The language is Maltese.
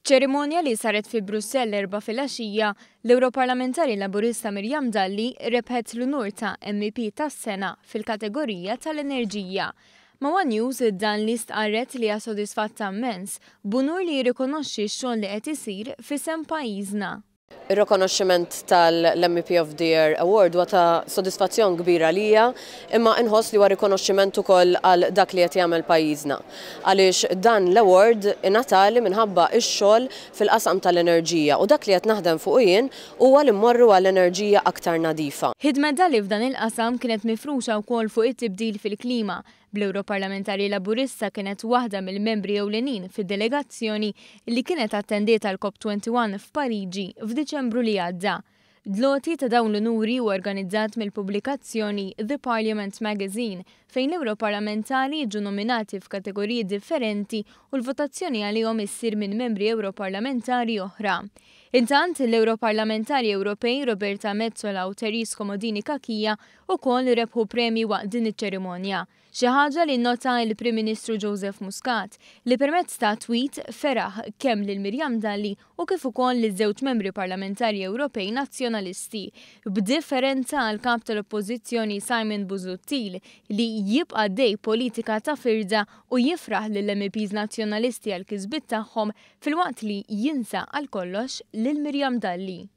F'ċerimonja li saret fi Brussell l-4 filgħaxija, l-Europarlamentari Laburista Miriam Dalli rebħet l-unur ta' MEP tas-sena fil-kategorija tal-enerġija. Ma' One News dan li stqarret li hija sodisfatta immens b'unur li jirrikonoxxi x-xogħol li qed isir f'isem pajjiżna. Ir-rikonoxximent tal-MEP of the Year Award huwa ta' sodisfazzjon kbira lija, imma inħoss li huwa rikonoxximent ukoll għal dak li qed jagħmel pajjiżna. Għaliex dan l-award ingħatali minħabba x-xogħol fil-qasam tal-enerġija u dak li qed naħdem fuq jien huwa li mmorru għall enerġija aktar nadifa. Ħidmet Dalli f'dan il-qasam kienet mifruxa wkoll fuq it-tibdil fil-klima. Bl-Europarlamentari Laburista kienet waħda mill-membri ewlenin fid-delegazzjoni li kienet attendiet għal COP21 f'Pariġi f'Diċembru li għadda. Dloti ta' dawn l-unuri u organizzat mill-pubblikazzjoni The Parliament Magazine fejn l-Europarlamentari ġu nominati f'kategoriji differenti u l-votazzjoni għalihom issir minn membri Europarlamentari oħra. Intant l-Europarlamentari Ewropej Roberta Metsola u Therese Comodini Kakija ukoll rebħu premji waqt din iċ-ċerimonja. Xi ħaġa li nnota l-Prim Ministru Joseph Muscat li permezz ta' tweet feraħ kemm lil Miriam Dalli u kif ukoll liż-żewġ membri parlamentari Ewropej nazzjonalisti, b'differenza għal kap tal-Oppożizzjoni Simon Busuttil li jibqa' dej politika ta' firda u jifraħ lill-MEPs nazzjonalisti għal kisbiet tagħhom filwaqt li jinsa għal kollox lil Miriam Dalli.